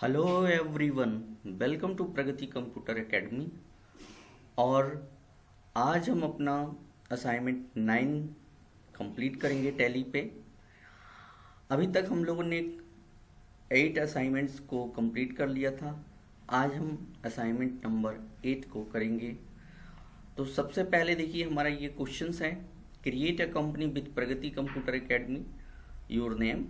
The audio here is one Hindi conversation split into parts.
Hello everyone, welcome to Pragati computer academy. और आज हम अपना असाइनमेंट 9 कंप्लीट करेंगे टैली पे। अभी तक हम लोगों ने 8 असाइनमेंट्स को कंप्लीट कर लिया था। आज हम असाइनमेंट नंबर 8 को करेंगे। तो सबसे पहले देखिए हमारा ये क्वेश्चंस है, create a company with Pragati computer academy, your name.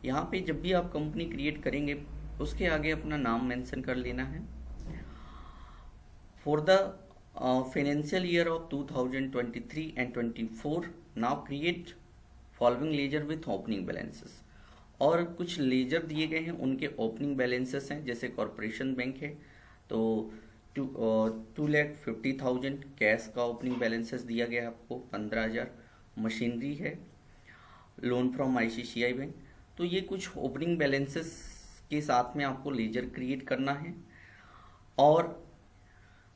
यहाँ पे जब भी आप कंपनी क्रिएट करेंगे उसके आगे अपना नाम मेंशन कर लेना है। For the financial year of 2023 and 24 now create following ledger with opening balances. और कुछ लेजर दिए गए हैं, उनके ओपनिंग बैलेंसेस हैं। जैसे कॉरपोरेशन बैंक है तो 2,50,000 कैश का ओपनिंग बैलेंसेस दिया गया है आपको, 15,000। मशीनरी है, लोन फ्रॉम आईसीआईसीआई बैंक। तो ये कुछ ओपनिंग बैलेंसेस के साथ में आपको लेजर क्रिएट करना है। और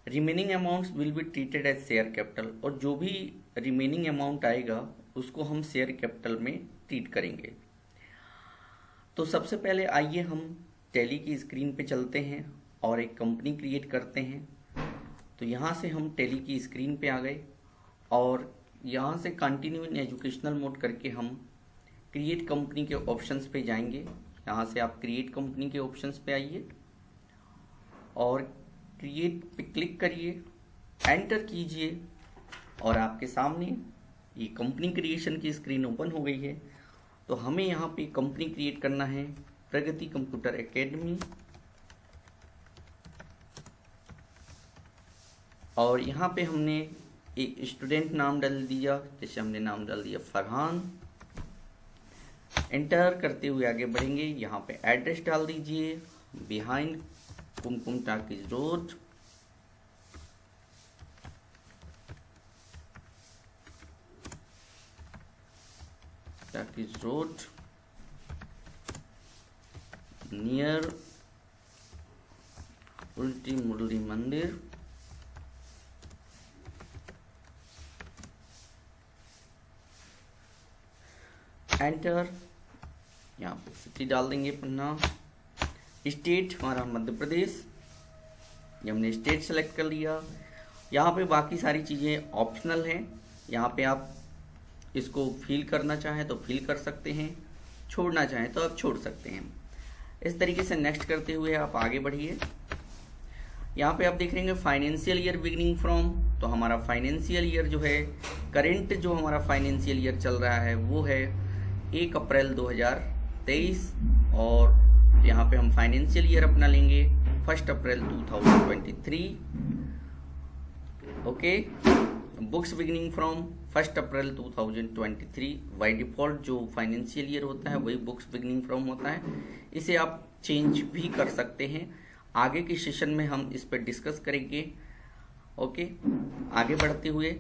remaining amounts will be treated as share capital, और जो भी रिमेनिंग अमाउंट आएगा उसको हम शेयर कैपिटल में ट्रीट करेंगे। तो सबसे पहले आइए हम टैली की स्क्रीन पे चलते हैं और एक कंपनी क्रिएट करते हैं। तो यहाँ से हम टैली की स्क्रीन पे आ गए और यहाँ से कंटिन्यू इन एजुकेशनल मोड करके हम क्रिएट कंपनी के ऑप्शंस पे जाएंगे। यहाँ से आप क्रिएट कंपनी के ऑप्शंस पे आइए और क्रिएट पे क्लिक करिए, एंटर कीजिए और आपके सामने ये कंपनी क्रिएशन की स्क्रीन ओपन हो गई है। तो हमें यहाँ पे कंपनी क्रिएट करना है, प्रगति कंप्यूटर एकेडमी। और यहाँ पे हमने एक स्टूडेंट नाम डाल दिया, जैसे हमने नाम डाल दिया फरहान। एंटर करते हुए आगे बढ़ेंगे। यहाँ पे एड्रेस डाल दीजिए, बिहाइंड कुमकुम टाकिज रोड, नियर उल्टी मुरली मंदिर। एंटर। यहाँ पे सिटी डाल देंगे पन्ना। स्टेट हमारा मध्य प्रदेश, ये हमने स्टेट सेलेक्ट कर लिया। यहाँ पे बाकी सारी चीज़ें ऑप्शनल हैं। यहाँ पे आप इसको फिल करना चाहें तो फिल कर सकते हैं, छोड़ना चाहें तो आप छोड़ सकते हैं। इस तरीके से नेक्स्ट करते हुए आप आगे बढ़िए। यहाँ पे आप देख रहे हैं फाइनेंशियल ईयर बिगिनिंग फ्रॉम। तो हमारा फाइनेंशियल ईयर जो है, करेंट जो हमारा फाइनेंशियल ईयर चल रहा है वो है 1 अप्रैल 2023। और यहाँ पे हम फाइनेंशियल ईयर अपना लेंगे 1 April 2023। Okay, books beginning from 1 April 2023। By default जो फाइनेंशियल ईयर होता है वही बुक्स बिगिनिंग फ्रॉम होता है। इसे आप चेंज भी कर सकते हैं। आगे के सेशन में हम इस पर डिस्कस करेंगे। ओके, आगे बढ़ते हुए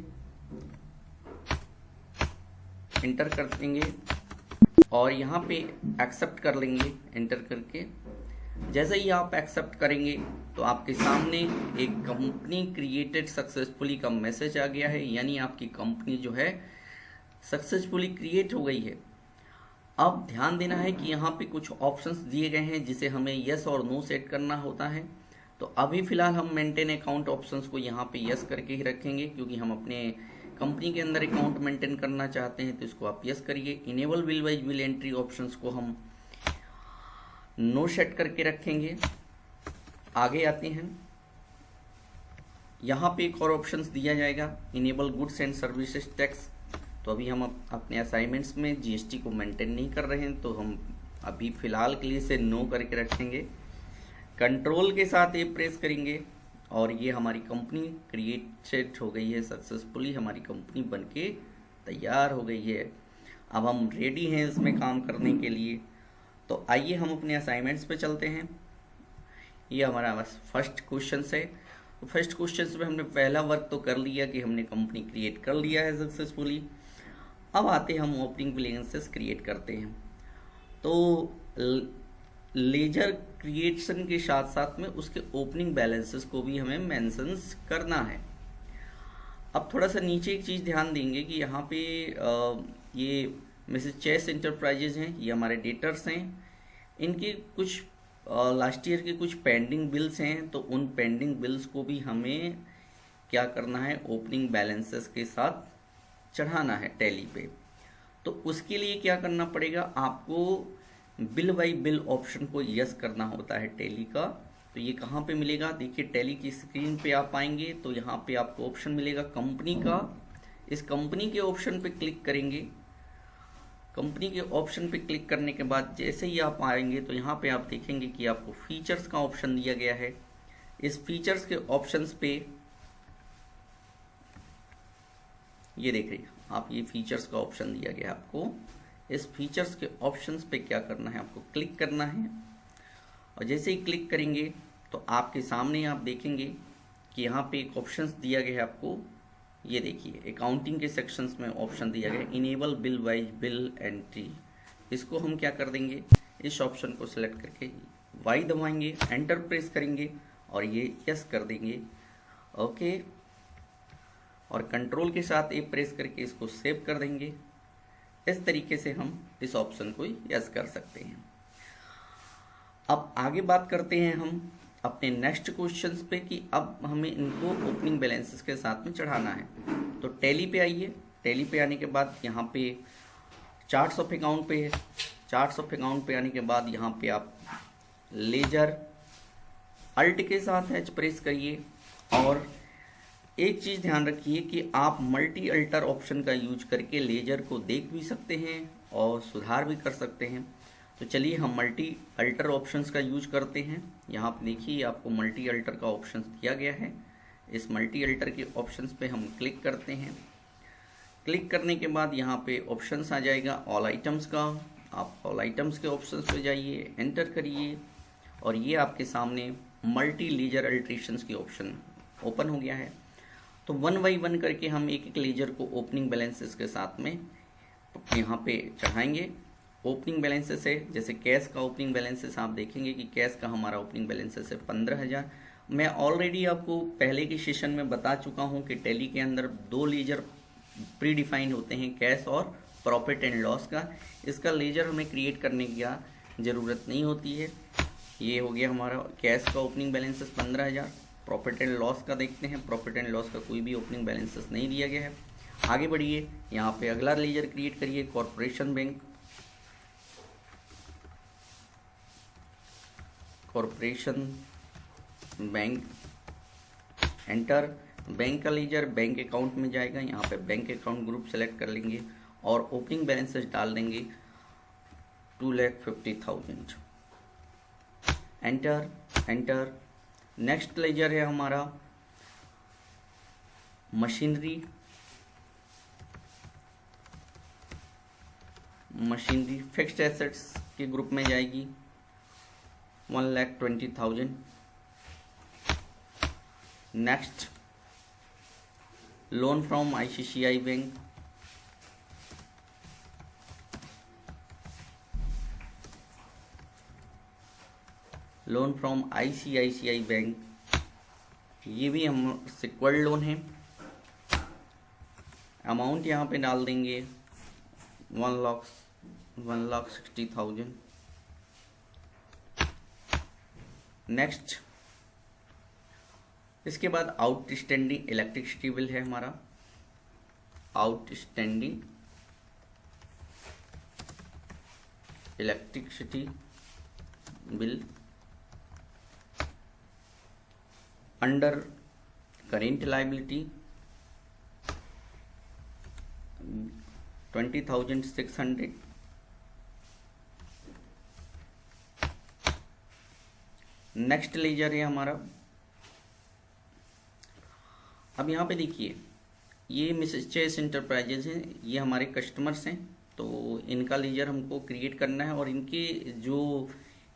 एंटर कर देंगे और यहाँ पे एक्सेप्ट कर लेंगे एंटर करके। जैसे ही आप एक्सेप्ट करेंगे तो आपके सामने एक कंपनी क्रिएटेड सक्सेसफुली का मैसेज आ गया है, यानी आपकी कंपनी जो है सक्सेसफुली क्रिएट हो गई है। अब ध्यान देना है कि यहाँ पे कुछ ऑप्शंस दिए गए हैं जिसे हमें यस और नो सेट करना होता है। तो अभी फिलहाल हम मेंटेन अकाउंट ऑप्शंस को यहाँ पे यस करके ही रखेंगे, क्योंकि हम अपने कंपनी के अंदर अकाउंट मेंटेन करना चाहते हैं। तो इसको आप यस करिए। Enable bill wise bill entry options को हम नो सेट करके रखेंगे। आगे आते हैं, यहाँ पे एक और ऑप्शंस दिया जाएगा, enable goods and services tax. तो अभी हम अपने असाइनमेंट्स में जीएसटी को मेंटेन नहीं कर रहे हैं, तो हम अभी फिलहाल के लिए इसे नो करके रखेंगे। कंट्रोल के साथ ये प्रेस करेंगे और ये हमारी कंपनी क्रिएटेड हो गई है सक्सेसफुली। हमारी कंपनी बनके तैयार हो गई है। अब हम रेडी हैं इसमें काम करने के लिए। तो आइए हम अपने असाइनमेंट्स पे चलते हैं। ये हमारा बस फर्स्ट क्वेश्चन है। तो फर्स्ट क्वेश्चन में हमने पहला वर्क तो कर लिया कि हमने कंपनी क्रिएट कर लिया है सक्सेसफुली। अब आते हैं हम ओपनिंग बैलेंसेस क्रिएट करते हैं। तो लेजर क्रिएशन के साथ साथ में उसके ओपनिंग बैलेंसेस को भी हमें मेंशन करना है। अब थोड़ा सा नीचे एक चीज़ ध्यान देंगे कि यहाँ पे ये मिसेस चेस इंटरप्राइजेज हैं, ये हमारे डेटर्स हैं। इनके कुछ लास्ट ईयर के कुछ पेंडिंग बिल्स हैं, तो उन पेंडिंग बिल्स को भी हमें क्या करना है, ओपनिंग बैलेंसेस के साथ चढ़ाना है टैली पे। तो उसके लिए क्या करना पड़ेगा, आपको बिल बाई बिल ऑप्शन को यस करना होता है टैली का। तो ये कहाँ पे मिलेगा, देखिए टैली की स्क्रीन पे आप आएंगे तो यहाँ पे आपको ऑप्शन मिलेगा कंपनी का। इस कंपनी के ऑप्शन पे क्लिक करेंगे। कंपनी के ऑप्शन पे क्लिक करने के बाद जैसे ही आप आएंगे तो यहाँ पे आप देखेंगे कि आपको फीचर्स का ऑप्शन दिया गया है। इस फीचर्स के ऑप्शंस पे ये देख रहिए आप, ये फीचर्स का ऑप्शन दिया गया है आपको। इस फीचर्स के ऑप्शंस पे क्या करना है, आपको क्लिक करना है। और जैसे ही क्लिक करेंगे तो आपके सामने आप देखेंगे कि यहाँ पे एक ऑप्शंस दिया गया है आपको। ये देखिए अकाउंटिंग के सेक्शंस में ऑप्शन दिया गया है enable bill wise bill entry. इसको हम क्या कर देंगे, इस ऑप्शन को सिलेक्ट करके वाई दबाएंगे, एंटर प्रेस करेंगे और ये यस कर देंगे। ओके, और कंट्रोल के साथ ए प्रेस करके इसको सेव कर देंगे। इस तरीके से हम इस ऑप्शन को यस कर सकते हैं। अब आगे बात करते हैं हम अपने नेक्स्ट क्वेश्चंस पे कि अब हमें इनको ओपनिंग बैलेंसेस के साथ में चढ़ाना है। तो टैली पे आइए। टैली पे आने के बाद यहाँ पे चार्ट्स ऑफ अकाउंट पे है। चार्ट्स ऑफ अकाउंट पे आने के बाद यहाँ पे आप लेजर अल्ट के साथ एच प्रेस करिए। और एक चीज़ ध्यान रखिए कि आप मल्टी अल्टर ऑप्शन का यूज करके लेजर को देख भी सकते हैं और सुधार भी कर सकते हैं। तो चलिए हम मल्टी अल्टर ऑप्शंस का यूज करते हैं। यहाँ पे देखिए आपको मल्टी अल्टर का ऑप्शन दिया गया है। इस मल्टी अल्टर के ऑप्शंस पे हम क्लिक करते हैं। क्लिक करने के बाद यहाँ पे ऑप्शंस आ जाएगा ऑल आइटम्स का। आप ऑल आइटम्स के ऑप्शंस पे जाइए, एंटर करिए और ये आपके सामने मल्टी लेजर अल्ट्रेशंस की ऑप्शन ओपन हो गया है। तो वन बाई वन करके हम एक एक लेजर को ओपनिंग बैलेंसेस के साथ में यहाँ पे चढ़ाएंगे। ओपनिंग बैलेंसेस है, जैसे कैश का ओपनिंग बैलेंसेस आप देखेंगे कि कैश का हमारा ओपनिंग बैलेंसेस है 15,000। मैं ऑलरेडी आपको पहले के सेशन में बता चुका हूँ कि टैली के अंदर दो लेजर प्री डिफाइंड होते हैं, कैश और प्रॉफिट एंड लॉस का। इसका लेजर हमें क्रिएट करने की ज़रूरत नहीं होती है। ये हो गया हमारा कैश का opening balances 15,000। Profit and loss का देखते हैं। प्रॉफिट एंड लॉस का कोई भी ओपनिंग बैलेंसेस नहीं दिया गया है। आगे बढ़िए, यहाँ पे अगला लेजर क्रिएट करिए corporation bank. Corporation bank, enter. Bank का लेजर बैंक अकाउंट में जाएगा। यहाँ पे बैंक अकाउंट ग्रुप सेलेक्ट कर लेंगे और ओपनिंग बैलेंसेस डाल देंगे 2,50,000। Enter, enter. नेक्स्ट लेजर है हमारा मशीनरी। मशीनरी फिक्स्ड एसेट्स के ग्रुप में जाएगी 1,20,000। Next loan from ICICI bank. Loan from ICICI bank, ये भी हम सिक्योर्ड लोन है। अमाउंट यहाँ पे डाल देंगे 1,60,000। नेक्स्ट, इसके बाद आउटस्टैंडिंग इलेक्ट्रिसिटी बिल है हमारा। Outstanding electricity bill under current liability 20,600। Next ledger है हमारा। अब यहाँ पे देखिए ये मिसेस चेस इंटरप्राइजेज हैं, ये हमारे कस्टमर्स हैं। तो इनका लेजर हमको क्रिएट करना है और इनके जो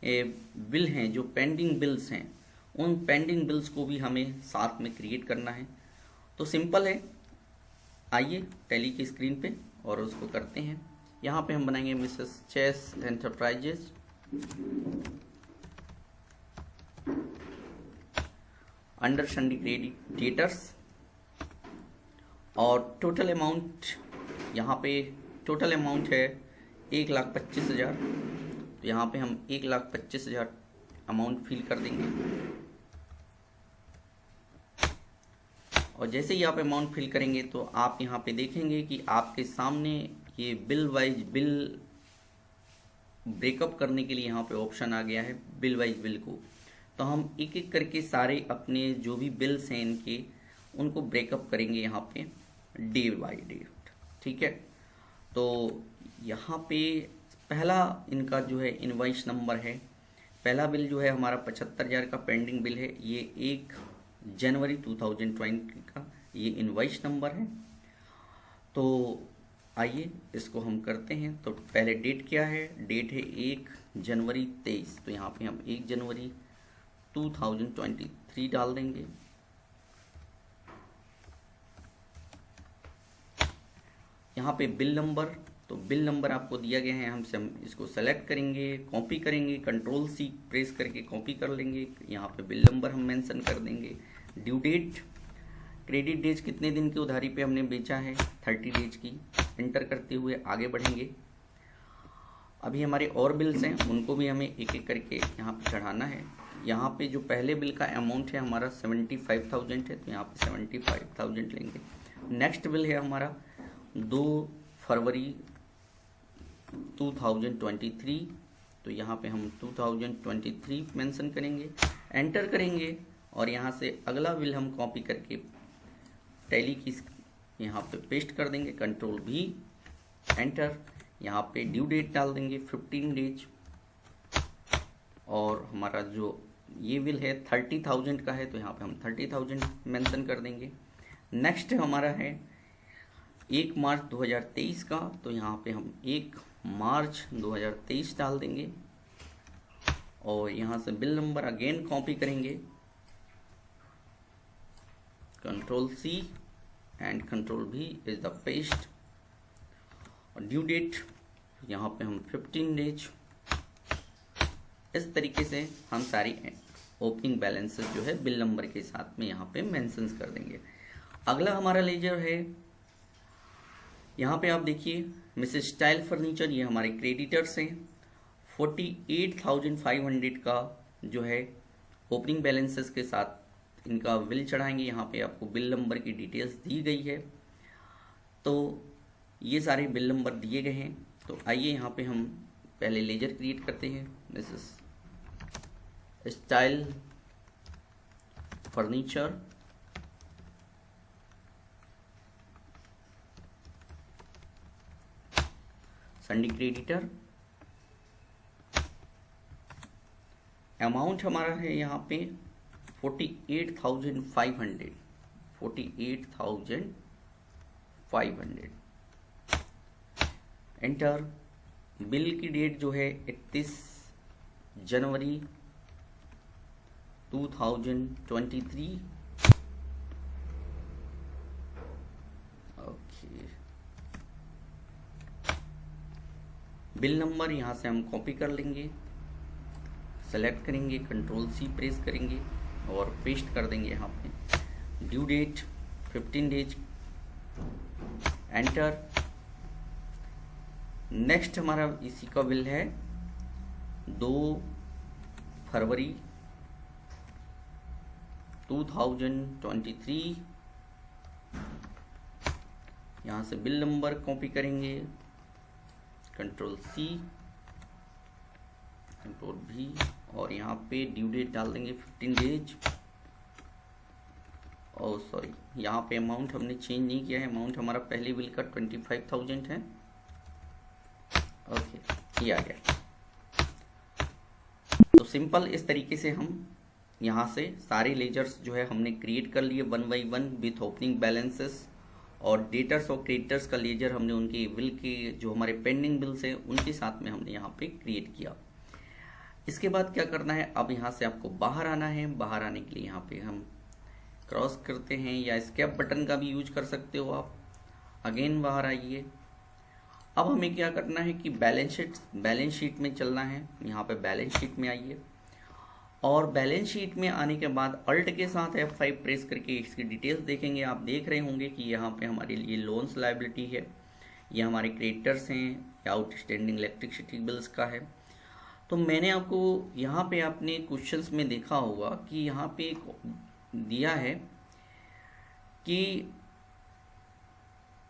बिल हैं, जो पेंडिंग बिल्स हैं, उन पेंडिंग बिल्स को भी हमें साथ में क्रिएट करना है। तो सिंपल है, आइए टैली की स्क्रीन पे और उसको करते हैं। यहाँ पे हम बनाएंगे Mrs Chase enterprises. Under sundry creditors और टोटल अमाउंट, यहाँ पे टोटल अमाउंट है 1,25,000। तो यहाँ पे हम 1,25,000 अमाउंट फिल कर देंगे और जैसे ही आप अमाउंट फिल करेंगे तो आप यहाँ पे देखेंगे कि आपके सामने ये बिल वाइज बिल ब्रेकअप करने के लिए यहाँ पे ऑप्शन आ गया है बिल वाइज बिल को। तो हम एक एक करके सारे अपने जो भी बिल्स हैं इनके उनको ब्रेकअप करेंगे यहाँ पे डे बाय डे। ठीक है, तो यहाँ पे पहला इनका जो है इनवॉइस नंबर है। पहला बिल जो है हमारा 75,000 का पेंडिंग बिल है, ये 1 जनवरी 2020 का ये इनवॉइस नंबर है। तो आइए इसको हम करते हैं। तो पहले डेट क्या है, डेट है 1 जनवरी 23। तो यहाँ पे हम 1 जनवरी 2023 डाल देंगे। यहाँ पे बिल नंबर, तो बिल नंबर आपको दिया गया है, हम इसको सेलेक्ट करेंगे, कॉपी करेंगे, कंट्रोल सी प्रेस करके कॉपी कर लेंगे। यहाँ पे बिल नंबर हम मेंशन कर देंगे। ड्यू डेट, क्रेडिट डेज कितने दिन की उधारी पे हमने बेचा है, 30 डेज की, एंटर करते हुए आगे बढ़ेंगे। अभी हमारे और बिल्स हैं उनको भी हमें एक एक करके यहाँ पे चढ़ाना है। यहाँ पे जो पहले बिल का अमाउंट है हमारा 75,000 है, तो यहाँ पे 75,000 लेंगे। नेक्स्ट बिल है हमारा 2 फरवरी 2023, तो यहाँ पे हम 2023 मेंशन करेंगे, एंटर करेंगे और यहाँ से अगला बिल हम कॉपी करके टैली की यहाँ पे पेस्ट कर देंगे, कंट्रोल भी, एंटर। यहाँ पे ड्यू डेट डाल देंगे 15 डेज और हमारा जो ये बिल है 30,000 का है, तो यहाँ पे हम 30,000 मेंशन कर देंगे। नेक्स्ट हमारा है 1 मार्च 2023 का, तो यहाँ पे हम 1 मार्च 2023 डाल देंगे और यहाँ से बिल नंबर अगेन कॉपी करेंगे, कंट्रोल सी एंड कंट्रोल भी इज द पेस्ट। और ड्यू डेट यहाँ पे हम 15 डेज। इस तरीके से हम सारी ओपनिंग बैलेंसेस जो है बिल नंबर के साथ में यहाँ पे मेंशंस कर देंगे। अगला हमारा लेजर है, यहाँ पे आप देखिए मिसेस स्टाइल फर्नीचर, ये हमारे क्रेडिटर्स हैं। 48,500 का जो है ओपनिंग बैलेंसेस के साथ इनका बिल चढ़ाएंगे। यहाँ पे आपको बिल नंबर की डिटेल्स दी गई है, तो ये सारे बिल नंबर दिए गए हैं। तो आइए यहाँ पे हम पहले लेजर क्रिएट करते हैं, Mrs style furniture, sundry creditor. Amount हमारा है यहाँ पे 48,500, 48,500, एंटर। बिल की डेट जो है 31 जनवरी 2023। ओके, बिल नंबर यहाँ से हम कॉपी कर लेंगे, सेलेक्ट करेंगे, कंट्रोल सी प्रेस करेंगे और पेस्ट कर देंगे यहाँ पे। Due date 15 days, enter. Next हमारा इसी का बिल है 2 फरवरी 2023। यहाँ से बिल नंबर कॉपी करेंगे, कंट्रोल सी, कंट्रोल भी, और यहाँ पे ड्यू डेट डाल देंगे 15 डेज। और सॉरी, यहाँ पे अमाउंट हमने चेंज नहीं किया है, अमाउंट हमारा पहले बिल का 25,000 है। ओके, ये आ गया। तो सिंपल इस तरीके से हम यहाँ से सारे लेजर्स जो है हमने क्रिएट कर लिए 1 बाई 1 विथ ओपनिंग बैलेंसेस, और डेटर्स और क्रेडिटर्स का लेजर हमने उनके बिल के जो हमारे पेंडिंग बिल्स हैं उनके साथ में हमने यहाँ पे क्रिएट किया। इसके बाद क्या करना है, अब यहाँ से आपको बाहर आना है। बाहर आने के लिए यहाँ पे हम क्रॉस करते हैं या एस्केप बटन का भी यूज कर सकते हो आप। अगेन बाहर आइए। अब हमें क्या करना है कि बैलेंस शीट में चलना है। यहाँ पे बैलेंस शीट में आइए और बैलेंस शीट में आने के बाद अल्ट के साथ F5 प्रेस करके इसकी डिटेल्स देखेंगे। आप देख रहे होंगे कि यहाँ पे हमारे लिए लोन्स लायबिलिटी है, ये हमारे क्रेडिटर्स हैं, या आउटस्टैंडिंग इलेक्ट्रिसिटी बिल्स का है। तो मैंने आपको यहाँ पे आपने क्वेश्चंस में देखा होगा कि यहाँ पे एक दिया है कि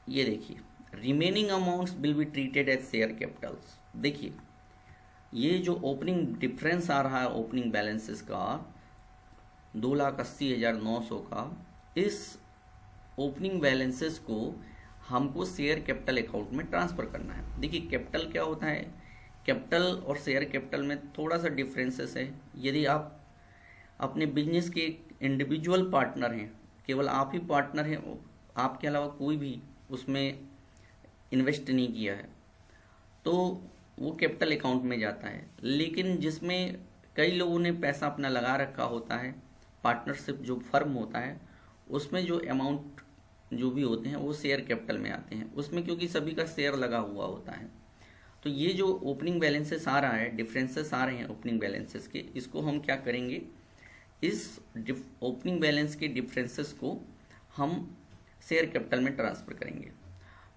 ये देखिए, remaining amounts will be treated as share capitals. देखिए ये जो ओपनिंग डिफरेंस आ रहा है ओपनिंग बैलेंसेस का 2,80,900 का, इस ओपनिंग बैलेंसेस को हमको शेयर कैपिटल अकाउंट में ट्रांसफर करना है। देखिए कैपिटल क्या होता है, कैपिटल और शेयर कैपिटल में थोड़ा सा डिफरेंसेस है। यदि आप अपने बिजनेस के इंडिविजुअल पार्टनर हैं, केवल आप ही पार्टनर हैं, आपके अलावा कोई भी उसमें इन्वेस्ट नहीं किया है, तो वो कैपिटल अकाउंट में जाता है। लेकिन जिसमें कई लोगों ने पैसा अपना लगा रखा होता है, पार्टनरशिप जो फर्म होता है, उसमें जो अमाउंट जो भी होते हैं वो शेयर कैपिटल में आते हैं। उसमें क्योंकि सभी का शेयर लगा हुआ होता है, तो ये जो ओपनिंग बैलेंसेस आ रहा है, डिफरेंसेस आ रहे हैं ओपनिंग बैलेंसेस के, इसको हम क्या करेंगे, इस ओपनिंग बैलेंस के डिफरेंसेस को हम शेयर कैपिटल में ट्रांसफर करेंगे।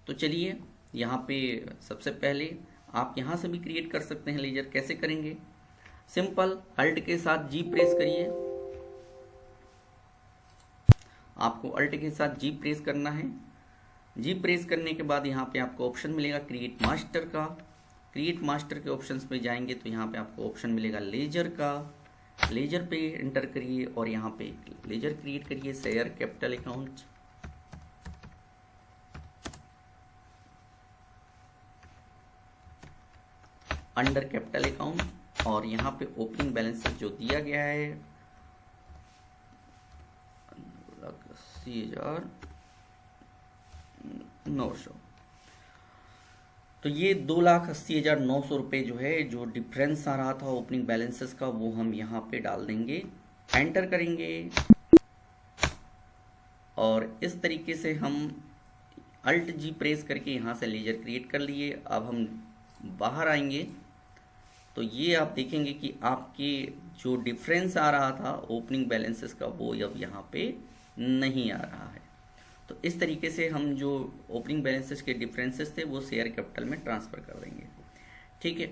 तो चलिए यहाँ पे सबसे पहले आप यहाँ से भी क्रिएट कर सकते हैं लेजर। कैसे करेंगे, सिंपल अल्ट के साथ जी प्रेस करिए। आपको अल्ट के साथ जी प्रेस करना है। जी प्रेस करने के बाद यहाँ पे आपको ऑप्शन मिलेगा क्रिएट मास्टर का। क्रिएट मास्टर के ऑप्शंस पे जाएंगे तो यहाँ पे आपको ऑप्शन मिलेगा लेजर का। लेजर पे एंटर करिए और यहाँ पे लेजर क्रिएट करिए, share capital account. Under capital account, और यहाँ पे ओपनिंग बैलेंस जो दिया गया है 80,900, तो ये 2,80,900 रुपये जो है, जो डिफरेंस आ रहा था ओपनिंग बैलेंसेस का, वो हम यहाँ पे डाल देंगे, एंटर करेंगे। और इस तरीके से हम अल्ट जी प्रेस करके यहाँ से लेजर क्रिएट कर लिए। अब हम बाहर आएंगे तो ये आप देखेंगे कि आपके जो डिफरेंस आ रहा था ओपनिंग बैलेंसेस का, वो अब यहाँ पे नहीं आ रहा है। तो इस तरीके से हम जो ओपनिंग बैलेंसेस के डिफरेंसेस थे वो शेयर कैपिटल में ट्रांसफ़र कर देंगे। ठीक है,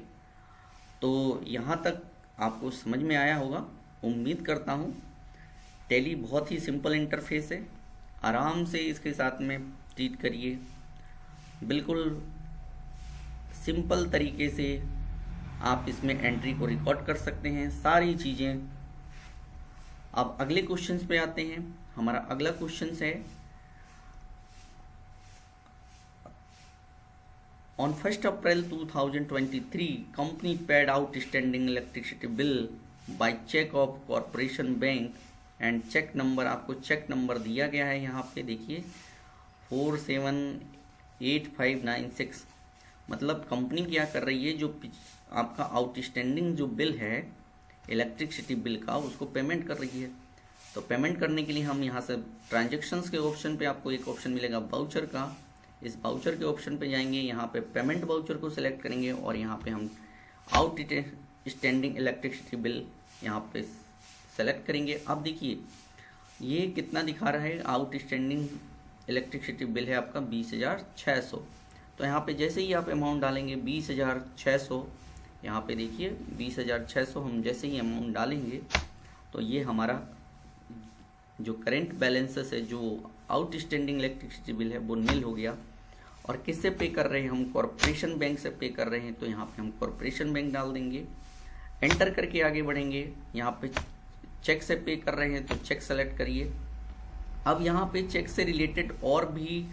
तो यहाँ तक आपको समझ में आया होगा, उम्मीद करता हूँ। टैली बहुत ही सिंपल इंटरफेस है, आराम से इसके साथ में ट्रीट करिए। बिल्कुल सिंपल तरीके से आप इसमें एंट्री को रिकॉर्ड कर सकते हैं, सारी चीज़ें। अब अगले क्वेश्चंस पे आते हैं। हमारा अगला क्वेश्चन है, on 1 April 2023 company paid out standing electricity bill by cheque of corporation bank and cheque number, आपको चेक नंबर दिया गया है यहाँ पे देखिए 478596। मतलब कंपनी क्या कर रही है, जो आपका आउटस्टैंडिंग जो बिल है इलेक्ट्रिसिटी बिल का, उसको पेमेंट कर रही है। तो पेमेंट करने के लिए हम यहाँ से ट्रांजैक्शंस के ऑप्शन पे आपको एक ऑप्शन मिलेगा बाउचर का। इस बाउचर के ऑप्शन पे जाएंगे, यहाँ पे पेमेंट बाउचर को सिलेक्ट करेंगे और यहाँ पे हम आउटस्टैंडिंग इलेक्ट्रिसिटी बिल यहाँ पे सेलेक्ट करेंगे। अब देखिए ये कितना दिखा रहा है, आउटस्टैंडिंग इलेक्ट्रिसिटी बिल है आपका 20,600। तो यहाँ पे जैसे ही आप अमाउंट डालेंगे 20,600, यहाँ पे देखिए 20,600 हम जैसे ही अमाउंट डालेंगे तो ये हमारा जो करेंट बैलेंसेस है, जो आउटस्टैंडिंग इलेक्ट्रिसिटी बिल है, वो नील हो गया। और किससे पे कर रहे हैं हम, कॉरपोरेशन बैंक से पे कर रहे हैं, तो यहाँ पे हम कॉरपोरेशन बैंक डाल देंगे। एंटर करके आगे बढ़ेंगे। यहाँ पे चेक से पे कर रहे हैं तो चेक सेलेक्ट करिए। अब यहाँ पे चेक से रिलेटेड और भी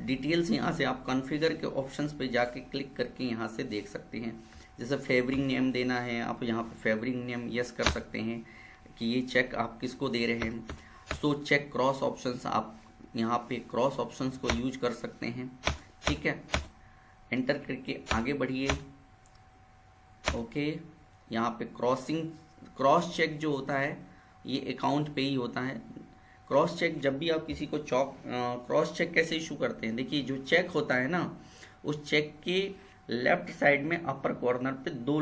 डिटेल्स यहाँ से आप कॉन्फ़िगर के ऑप्शंस पे जाके क्लिक करके यहाँ से देख सकते हैं। जैसे फेवरिंग नेम देना है, आप यहाँ पे फेवरिंग नेम यस कर सकते हैं कि ये चेक आप किसको दे रहे हैं। सो चेक क्रॉस ऑप्शंस, आप यहाँ पे क्रॉस ऑप्शंस को यूज कर सकते हैं। ठीक है, एंटर करके आगे बढ़िए। ओके, यहाँ पे क्रॉस चेक जो होता है ये अकाउंट पे ही होता है। क्रॉस चेक जब भी आप किसी को क्रॉस चेक कैसे इशू करते हैं, देखिए जो चेक होता है ना, उस चेक के लेफ्ट साइड में अपर कॉर्नर पे 2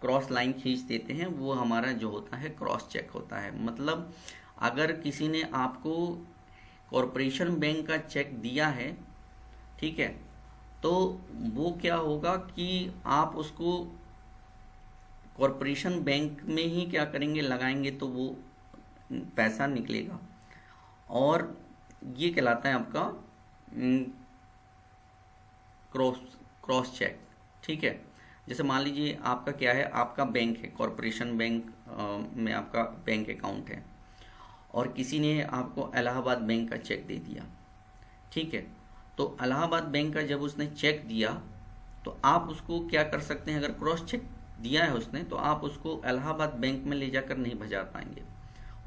क्रॉस लाइन खींच देते हैं, वो हमारा जो होता है क्रॉस चेक होता है। मतलब अगर किसी ने आपको कॉरपोरेशन बैंक का चेक दिया है, ठीक है, तो वो क्या होगा कि आप उसको कॉरपोरेशन बैंक में ही क्या करेंगे, लगाएंगे तो वो पैसा निकलेगा, और ये कहलाता है आपका क्रॉस चेक। ठीक है, जैसे मान लीजिए आपका क्या है, आपका बैंक है, कॉरपोरेशन बैंक में आपका बैंक अकाउंट है, और किसी ने आपको इलाहाबाद बैंक का चेक दे दिया। ठीक है, तो इलाहाबाद बैंक का जब उसने चेक दिया तो आप उसको क्या कर सकते हैं, अगर क्रॉस चेक दिया है उसने तो आप उसको इलाहाबाद बैंक में ले जाकर नहीं भजा पाएंगे।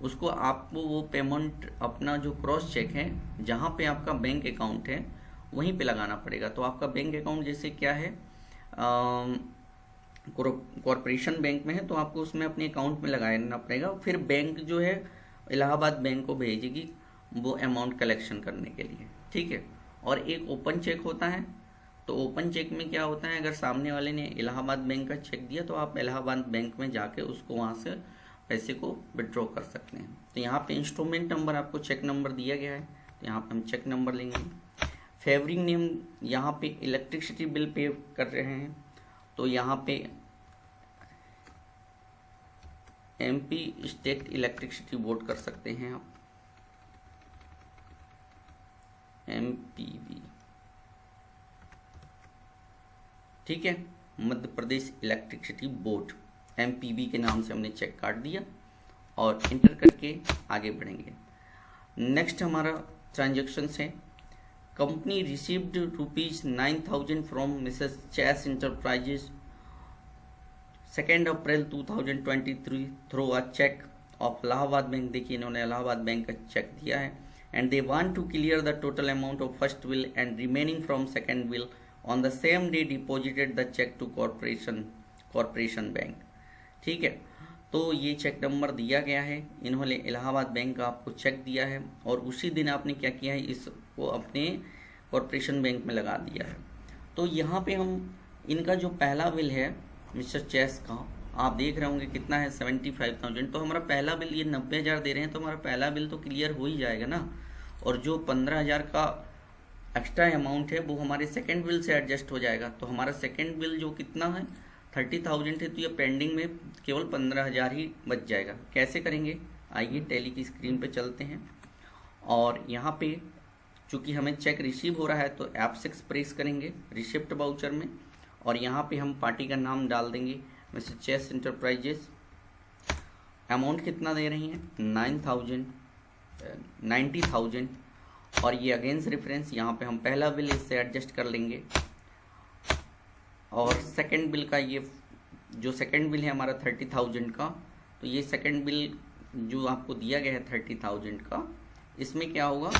उसको आपको वो पेमेंट अपना जो क्रॉस चेक है जहाँ पे आपका बैंक अकाउंट है वहीं पे लगाना पड़ेगा। तो आपका बैंक अकाउंट जैसे क्या है, कॉरपोरेशन बैंक में है, तो आपको उसमें अपने अकाउंट में लगाना पड़ेगा, फिर बैंक जो है इलाहाबाद बैंक को भेजेगी वो अमाउंट कलेक्शन करने के लिए। ठीक है, और एक ओपन चेक होता है, तो ओपन चेक में क्या होता है, अगर सामने वाले ने इलाहाबाद बैंक का चेक दिया तो आप इलाहाबाद बैंक में जाके उसको वहाँ से पैसे को विड्रॉ कर सकते हैं। तो यहाँ पे इंस्ट्रूमेंट नंबर आपको चेक नंबर दिया गया है, तो यहाँ पे हम चेक नंबर लेंगे। फेवरिंग नेम, यहाँ पे इलेक्ट्रिसिटी बिल पे कर रहे हैं तो यहाँ पे MP स्टेट इलेक्ट्रिसिटी बोर्ड कर सकते हैं आप, MPB। ठीक है, Madhya Pradesh electricity board, MPB के नाम से हमने चेक काट दिया और इंटर करके आगे बढ़ेंगे। नेक्स्ट हमारा ट्रांजेक्शन है, company received ₹9,000 from Mrs Chase enterprises 2 April 2023 through a cheque of Allahabad bank. देखिए इन्होंने इलाहाबाद बैंक का चेक दिया है, and they want to clear the total amount of first bill and remaining from second bill on the same day deposited the cheque to corporation bank. ठीक है, तो ये चेक नंबर दिया गया है, इन्होंने इलाहाबाद बैंक का आपको चेक दिया है और उसी दिन आपने क्या किया है, इसको अपने कॉरपोरेशन बैंक में लगा दिया है। तो यहाँ पे हम इनका जो पहला बिल है मिस्टर चेस का, आप देख रहे होंगे कितना है 75,000। तो हमारा पहला बिल ये 90,000 दे रहे हैं, तो हमारा पहला बिल तो क्लियर हो ही जाएगा ना, और जो 15,000 का एक्स्ट्रा अमाउंट है वो हमारे सेकंड बिल से एडजस्ट हो जाएगा। तो हमारा सेकंड बिल जो कितना है 30,000 है, तो ये पेंडिंग में केवल 15,000 ही बच जाएगा। कैसे करेंगे, आइए टैली की स्क्रीन पे चलते हैं, और यहाँ पे चूँकि हमें चेक रिसीव हो रहा है तो F6 प्रेस करेंगे रिसिप्ट वाउचर में, और यहाँ पे हम पार्टी का नाम डाल देंगे मिस्टर चेस इंटरप्राइजेस। अमाउंट कितना दे रही हैं 90,000, और ये अगेंस्ट रेफरेंस यहाँ पे हम पहला बिल इससे एडजस्ट कर लेंगे, और सेकंड बिल का ये जो सेकंड बिल है हमारा 30,000 का, तो ये सेकंड बिल जो आपको दिया गया है 30,000 का, इसमें क्या होगा,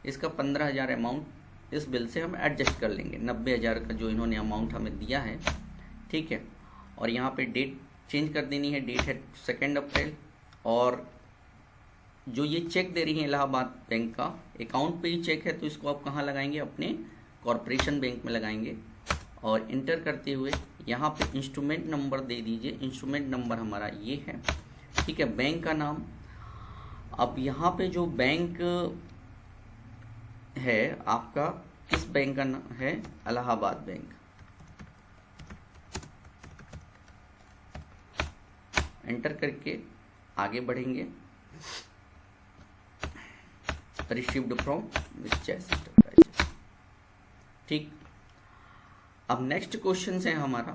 इसका 15,000 अमाउंट इस बिल से हम एडजस्ट कर लेंगे, 90,000 का जो इन्होंने अमाउंट हमें दिया है। ठीक है, और यहाँ पे डेट चेंज कर देनी है, डेट है 2 अप्रैल, और जो ये चेक दे रही है इलाहाबाद बैंक का अकाउंट पे ही चेक है, तो इसको आप कहाँ लगाएंगे, अपने कॉरपोरेशन बैंक में लगाएंगे, और इंटर करते हुए यहाँ पे इंस्ट्रूमेंट नंबर दे दीजिए। इंस्ट्रूमेंट नंबर हमारा ये है। ठीक है, बैंक का नाम, अब यहाँ पे जो बैंक है आपका, किस बैंक का नाम है, इलाहाबाद बैंक। एंटर करके आगे बढ़ेंगे, रिसीव्ड फ्रॉम चेस इंटरप्राइजेस। ठीक, अब नेक्स्ट क्वेश्चन है हमारा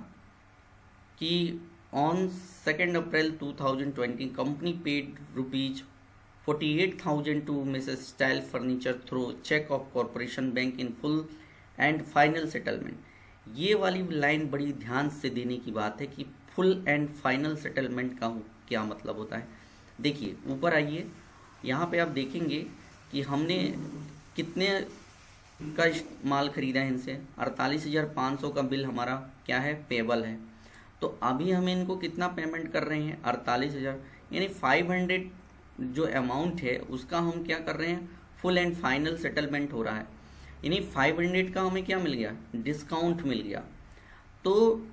कि on 2 April 2020 company paid ₹48,000 to Mrs style furniture through cheque of corporation bank in full and final settlement. ये वाली लाइन बड़ी ध्यान से देने की बात है कि फुल एंड फाइनल सेटलमेंट का क्या मतलब होता है। देखिए ऊपर आइए, यहाँ पे आप देखेंगे कि हमने कितने का माल खरीदा है इनसे, 48,500 का बिल हमारा क्या है, पेबल है। तो अभी हम इनको कितना पेमेंट कर रहे हैं, 48,000, यानी 500 जो अमाउंट है उसका हम क्या कर रहे हैं, फुल एंड फाइनल सेटलमेंट हो रहा है, यानी 500 का हमें क्या मिल गया, डिस्काउंट मिल गया। तो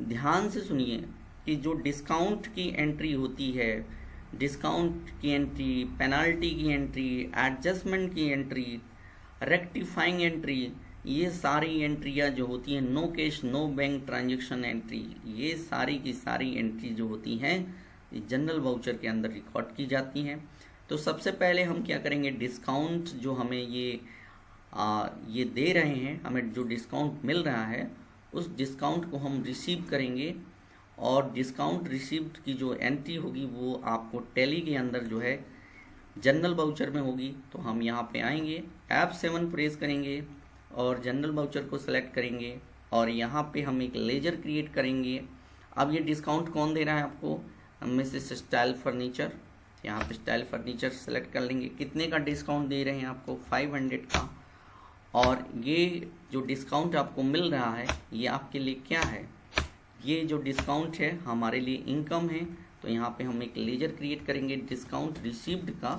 ध्यान से सुनिए कि जो डिस्काउंट की एंट्री होती है, डिस्काउंट की एंट्री, पेनाल्टी की एंट्री, एडजस्टमेंट की एंट्री, रेक्टिफाइंग एंट्री, ये सारी एंट्रियाँ जो होती हैं, no cash no bank transaction entry, ये सारी की सारी एंट्री जो होती हैं ये जनरल वाउचर के अंदर रिकॉर्ड की जाती हैं। तो सबसे पहले हम क्या करेंगे, डिस्काउंट जो हमें ये दे रहे हैं, हमें जो डिस्काउंट मिल रहा है उस डिस्काउंट को हम रिसीव करेंगे, और डिस्काउंट रिसीव्ड की जो एंट्री होगी वो आपको टैली के अंदर जो है जनरल वाउचर में होगी। तो हम यहाँ पे आएंगे, F7 प्रेस करेंगे और जनरल वाउचर को सिलेक्ट करेंगे, और यहाँ पे हम एक लेजर क्रिएट करेंगे। अब ये डिस्काउंट कौन दे रहा है आपको, मिसेस स्टाइल फर्नीचर, यहाँ पे स्टाइल फर्नीचर सेलेक्ट कर लेंगे। कितने का डिस्काउंट दे रहे हैं आपको, 500 का। और ये जो डिस्काउंट आपको मिल रहा है ये आपके लिए क्या है, ये जो डिस्काउंट है हमारे लिए इनकम है। तो यहाँ पे हम एक लेजर क्रिएट करेंगे डिस्काउंट रिसीव्ड का,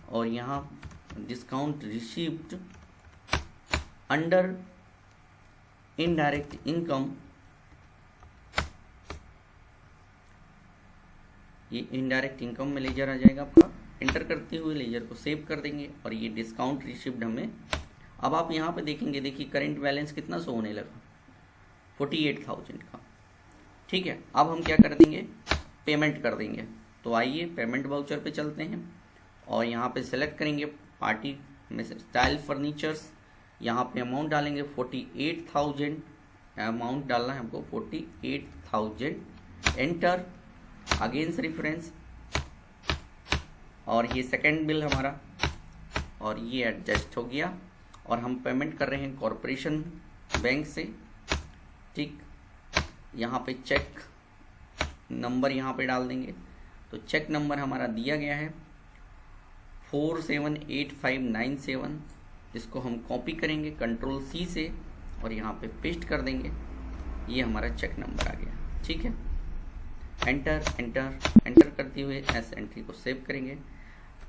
और यहाँ discount received under indirect income, ये इनडायरेक्ट इनकम में लेजर आ जाएगा आपका। एंटर करते हुए लेजर को सेव कर देंगे, और ये डिस्काउंट रिसीव्ड हमें, अब आप यहाँ पे देखेंगे, देखिए करंट बैलेंस कितना शो होने लगा, 48,000 का। ठीक है, अब हम क्या कर देंगे, पेमेंट कर देंगे। तो आइए पेमेंट वाउचर पे चलते हैं, और यहाँ पे सेलेक्ट करेंगे पार्टी में स्टाइल फर्नीचर्स, यहाँ पे अमाउंट डालेंगे 48,000, अमाउंट डालना है हमको 48,000, एंटर, अगेंस्ट रेफरेंस, और ये सेकंड बिल हमारा, और ये एडजस्ट हो गया। और हम पेमेंट कर रहे हैं कॉरपोरेशन बैंक से। ठीक, यहाँ पे चेक नंबर यहाँ पे डाल देंगे। तो चेक नंबर हमारा दिया गया है 478597, इसको हम कॉपी करेंगे कंट्रोल C से, और यहाँ पे पेस्ट कर देंगे। ये हमारा चेक नंबर आ गया। ठीक है, एंटर एंटर एंटर करते हुए एस एंट्री को सेव करेंगे।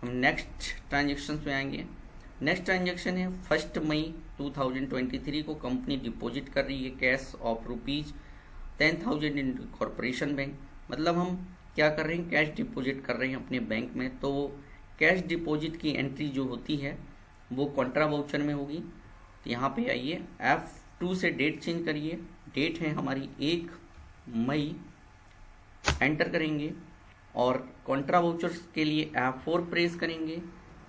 हम नेक्स्ट ट्रांजेक्शन में आएंगे। नेक्स्ट ट्रांजेक्शन है 1 मई 2023 को कंपनी डिपॉजिट कर रही है cash of ₹10,000 in corporation bank. मतलब हम क्या कर रहे हैं, कैश डिपॉजिट कर रहे हैं अपने बैंक में। तो कैश डिपॉजिट की एंट्री जो होती है वो कॉन्ट्रा वाउचर में होगी। तो यहाँ पे आइए, F2 से डेट चेंज करिए, डेट है हमारी 1 मई, एंटर करेंगे, और कॉन्ट्रा वाउचर्स के लिए F4 प्रेस करेंगे।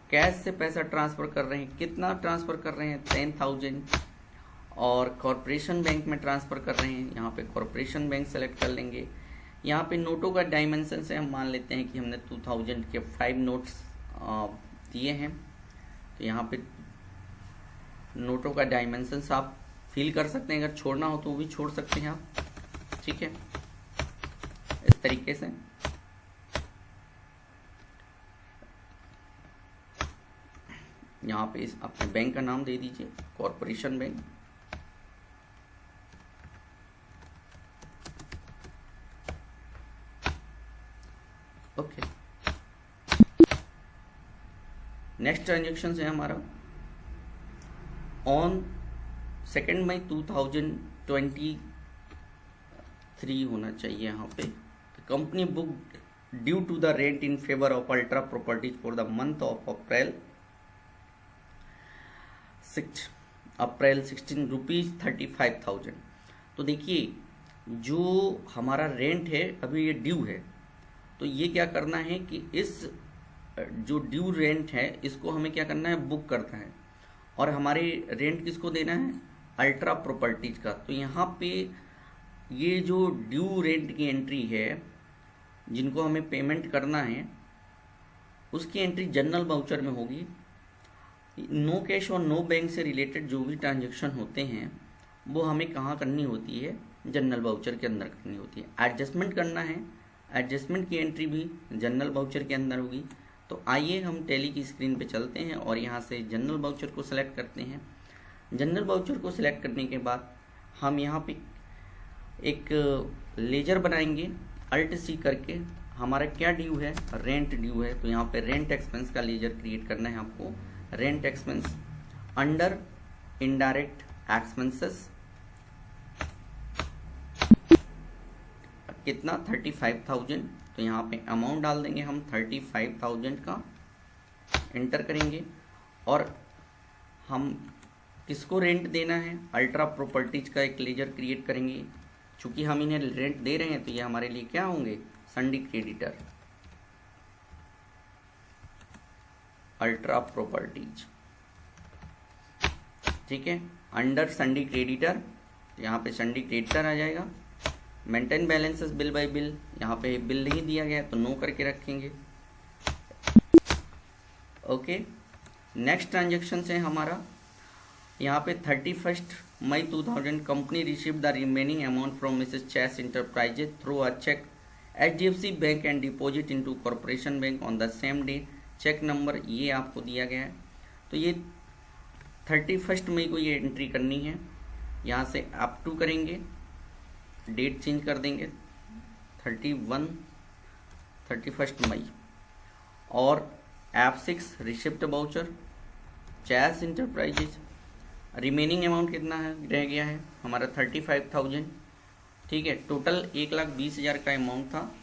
कैश से पैसा ट्रांसफ़र कर रहे हैं, कितना ट्रांसफ़र कर रहे हैं, 10,000, और कॉरपोरेशन बैंक में ट्रांसफ़र कर रहे हैं, यहाँ पे कॉरपोरेशन बैंक सेलेक्ट कर लेंगे। यहाँ पे नोटों का डायमेंशन से हम मान लेते हैं कि हमने 2000 के 5 नोट्स दिए हैं। तो यहाँ पे नोटों का डायमेंशन आप फिल कर सकते हैं, अगर छोड़ना हो तो वो भी छोड़ सकते हैं आप। ठीक है, इस तरीके से यहाँ पे इस अपने बैंक का नाम दे दीजिए, corporation bank. Okay, next transaction है हमारा ऑन 2 मई 2023 होना चाहिए। यहाँ पे company book due to the rent in favour of ultra properties for the month of April 16 ₹35,000। तो देखिए जो हमारा रेंट है अभी ये ड्यू है, तो ये क्या करना है कि इस जो ड्यू रेंट है इसको हमें क्या करना है, बुक करना है। और हमारे रेंट किसको देना है, अल्ट्रा प्रॉपर्टीज का। तो यहाँ पे ये जो ड्यू रेंट की एंट्री है जिनको हमें पेमेंट करना है उसकी एंट्री जनरल वाउचर में होगी। नो कैश और नो बैंक से रिलेटेड जो भी ट्रांजेक्शन होते हैं वो हमें कहाँ करनी होती है, जनरल वाउचर के अंदर करनी होती है। एडजस्टमेंट करना है, एडजस्टमेंट की एंट्री भी जनरल वाउचर के अंदर होगी। तो आइए हम टैली की स्क्रीन पे चलते हैं और यहाँ से जनरल वाउचर को सिलेक्ट करते हैं। जनरल वाउचर को सिलेक्ट करने के बाद हम यहाँ पे एक लेजर बनाएंगे, अल्ट सी करके। हमारा क्या ड्यू है, रेंट ड्यू है। तो यहाँ पे रेंट एक्सपेंस का लेजर क्रिएट करना है आपको। Rent expense under indirect expenses कितना, 35,000। तो यहाँ पे अमाउंट डाल देंगे हम 35,000 का, एंटर करेंगे और हम किसको रेंट देना है, अल्ट्रा प्रॉपर्टीज का एक लेजर क्रिएट करेंगे। चूंकि हम इन्हें रेंट दे रहे हैं तो ये हमारे लिए क्या होंगे, सन्डी क्रेडिटर, अल्ट्रा प्रॉपर्टीज, ठीक है। अंडर सन्डी क्रेडिटर, यहाँ पे सन्डी क्रेडिटर आ जाएगा। Maintain balances bill bye bill, यहाँ पे बिल नहीं दिया गया तो नो करके रखेंगे। ओके, नेक्स्ट ट्रांजेक्शन है हमारा यहाँ पे 31 May 2000 company receive the remaining amount from Mrs Chase enterprises through a cheque HDFC bank and deposit into corporation bank on the same day. Cheque number ये आपको दिया गया है। तो ये 31 मई को ये एंट्री करनी है। यहाँ से अप टू करेंगे, डेट चेंज कर देंगे 31 मई। और F6 receipt voucher chess enterprises, remaining amount कितना है रह गया है हमारा 35,000, ठीक है। टोटल 1,20,000 का अमाउंट था,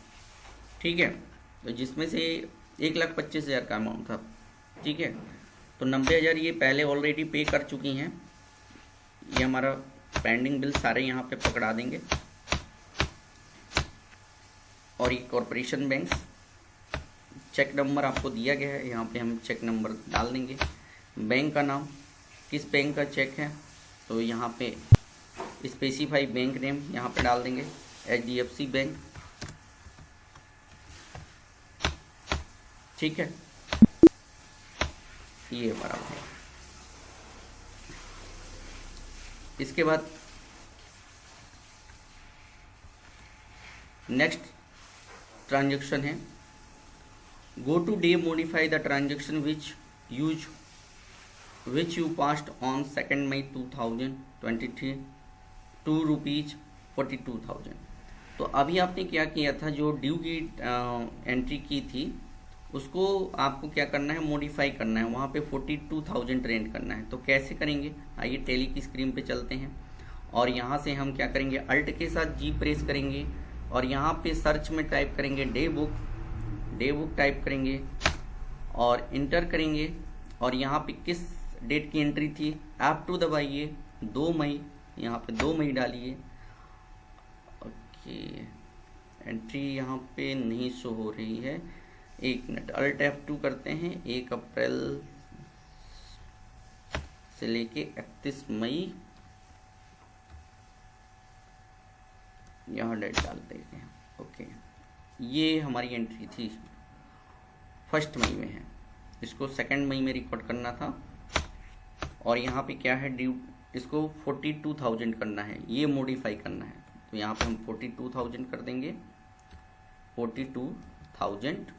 ठीक है। तो जिसमें से 1,25,000 का अमाउंट था, ठीक है। तो 90,000 ये पहले ऑलरेडी पे कर चुकी हैं। ये हमारा पेंडिंग बिल सारे यहाँ पे पकड़ा देंगे। और ये कॉर्पोरेशन बैंक, चेक नंबर आपको दिया गया है, यहाँ पे हम चेक नंबर डाल देंगे। बैंक का नाम, किस बैंक का चेक है तो यहाँ पे स्पेसिफाई बैंक नेम यहाँ पे डाल देंगे, HDFC बैंक, ठीक है। ये बराबर है। इसके बाद नेक्स्ट ट्रांजैक्शन है go to day modify the transaction which you passed on 2nd May 2023 ₹42,000। तो अभी आपने क्या किया था, जो ड्यू की एंट्री की थी उसको आपको क्या करना है, मॉडिफाई करना है, वहाँ पे 42,000 रेंट करना है। तो कैसे करेंगे, आइए टैली की स्क्रीन पे चलते हैं। और यहाँ से हम क्या करेंगे, अल्ट के साथ जी प्रेस करेंगे और यहाँ पे सर्च में टाइप करेंगे डे बुक टाइप करेंगे और इंटर करेंगे। और यहाँ पे किस डेट की एंट्री थी, F2 दबाइए, 2 मई, यहाँ पे 2 मई डालिए। ओके, एंट्री यहाँ पे नहीं शो हो रही है, एक मिनट, अल्ट F2 करते हैं। 1 अप्रैल से लेके 31 मई, यहाँ डेट डाल देते हैं। ओके, ये हमारी एंट्री थी 1 मई में है, इसको 2 मई में रिकॉर्ड करना था। और यहाँ पे क्या है, ड्यू, इसको 42,000 करना है, ये मॉडिफाई करना है। तो यहाँ पे हम 42,000 कर देंगे, 42,000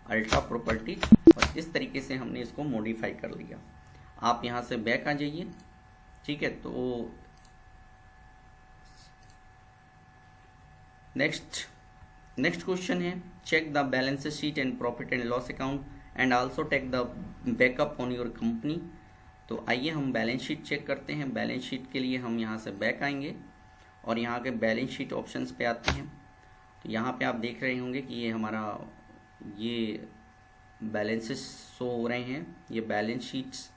अल्ट्रा प्रॉपर्टी। और इस तरीके से हमने इसको मॉडिफाई कर लिया। आप यहाँ से बैक आ जाइए, ठीक है। तो नेक्स्ट क्वेश्चन है check the balance sheet and profit and loss account and also take the backup on your company. तो आइए हम बैलेंस शीट चेक करते हैं। बैलेंस शीट के लिए हम यहाँ से बैक आएंगे और यहाँ के बैलेंस शीट ऑप्शंस पे आते हैं। तो यहाँ पे आप देख रहे होंगे कि ये हमारा ये बैलेंसेस शो हो रहे हैं। ये बैलेंस शीट्स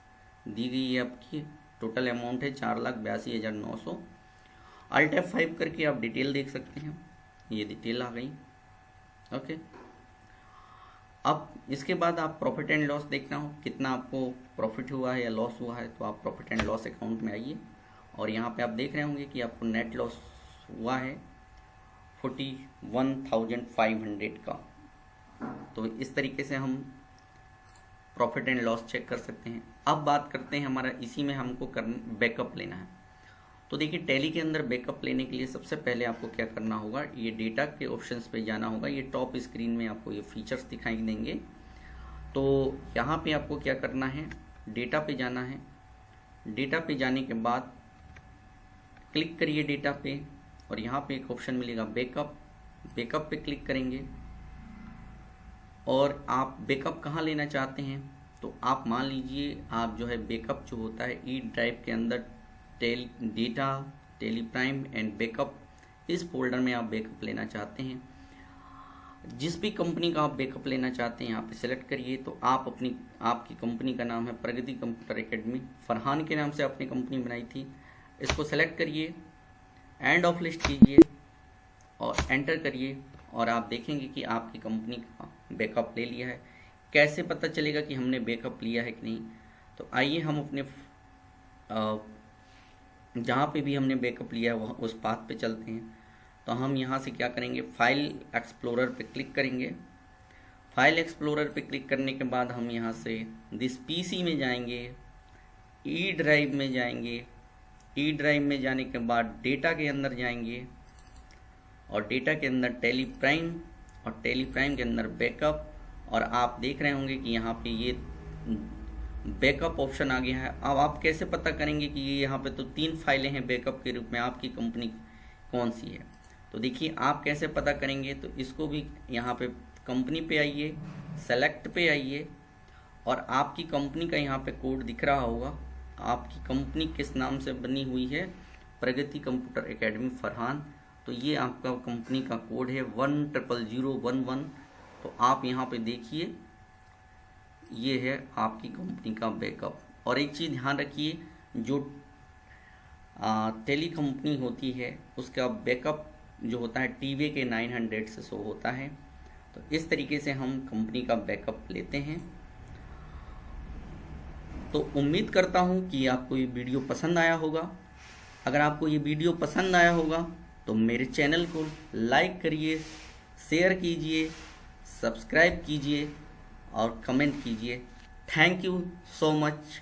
दी गई है आपकी, टोटल अमाउंट है 4,82,900। अल्ट F5 करके आप डिटेल देख सकते हैं, ये डिटेल आ गई। ओके, अब इसके बाद आप प्रॉफिट एंड लॉस देखना हो, कितना आपको प्रॉफिट हुआ है या लॉस हुआ है, तो आप प्रॉफिट एंड लॉस अकाउंट में आइए। और यहाँ पे आप देख रहे होंगे कि आपको नेट लॉस हुआ है 41,500 का। तो इस तरीके से हम प्रॉफिट एंड लॉस चेक कर सकते हैं। अब बात करते हैं हमारा इसी में हमको बैकअप लेना है। तो देखिए टैली के अंदर बैकअप लेने के लिए सबसे पहले आपको क्या करना होगा, ये डेटा के ऑप्शंस पे जाना होगा। ये टॉप स्क्रीन में आपको ये फीचर्स दिखाई देंगे। तो यहाँ पे आपको क्या करना है, डेटा पे जाना है। डेटा पे जाने के बाद क्लिक करिए डेटा पे और यहाँ पे एक ऑप्शन मिलेगा बैकअप पे क्लिक करेंगे। और आप बैकअप कहाँ लेना चाहते हैं, तो आप मान लीजिए आप जो है बैकअप जो होता है ई ड्राइव के अंदर data, Tally Prime and backup, इस फोल्डर में आप बैकअप लेना चाहते हैं। जिस भी कंपनी का आप बैकअप लेना चाहते हैं यहाँ पे सेलेक्ट करिए। तो आपकी कंपनी का नाम है प्रगति कंप्यूटर एकेडमी, फरहान के नाम से आपने कंपनी बनाई थी। इसको सेलेक्ट करिए, एंड ऑफ लिस्ट कीजिए और एंटर करिए और आप देखेंगे कि आपकी कंपनी का बैकअप ले लिया है। कैसे पता चलेगा कि हमने बैकअप लिया है कि नहीं? तो आइए हम अपने जहाँ पे भी हमने बैकअप लिया है वह उस पाथ पे चलते हैं। तो हम यहाँ से क्या करेंगे, फाइल एक्सप्लोरर पे क्लिक करेंगे। फाइल एक्सप्लोरर पे क्लिक करने के बाद हम यहाँ से दिस पीसी में जाएंगे, ई ड्राइव में जाएंगे। ई ड्राइव में जाने के बाद डेटा के अंदर जाएंगे और डेटा के अंदर टेलीप्राइम और टेलीप्राइम के अंदर बैकअप, और आप देख रहे होंगे कि यहाँ पे ये बैकअप ऑप्शन आ गया है। अब आप कैसे पता करेंगे कि ये यहाँ पे तो 3 फाइलें हैं बैकअप के रूप में, आपकी कंपनी कौन सी है? तो देखिए आप कैसे पता करेंगे। तो इसको भी यहाँ पे कंपनी पे आइए, सेलेक्ट पे आइए और आपकी कंपनी का यहाँ पे कोड दिख रहा होगा। आपकी कंपनी किस नाम से बनी हुई है? प्रगति कंप्यूटर एकेडमी फरहान। तो ये आपका कंपनी का कोड है 1000011। तो आप यहाँ पे देखिए, ये है आपकी कंपनी का बैकअप। और एक चीज़ ध्यान रखिए, जो टेली कंपनी होती है उसका बैकअप जो होता है टीवे के 900 से शो होता है। तो इस तरीके से हम कंपनी का बैकअप लेते हैं। तो उम्मीद करता हूँ कि आपको ये वीडियो पसंद आया होगा। अगर आपको ये वीडियो पसंद आया होगा तो मेरे चैनल को लाइक करिए, शेयर कीजिए, सब्सक्राइब कीजिए और कमेंट कीजिए। Thank you so much.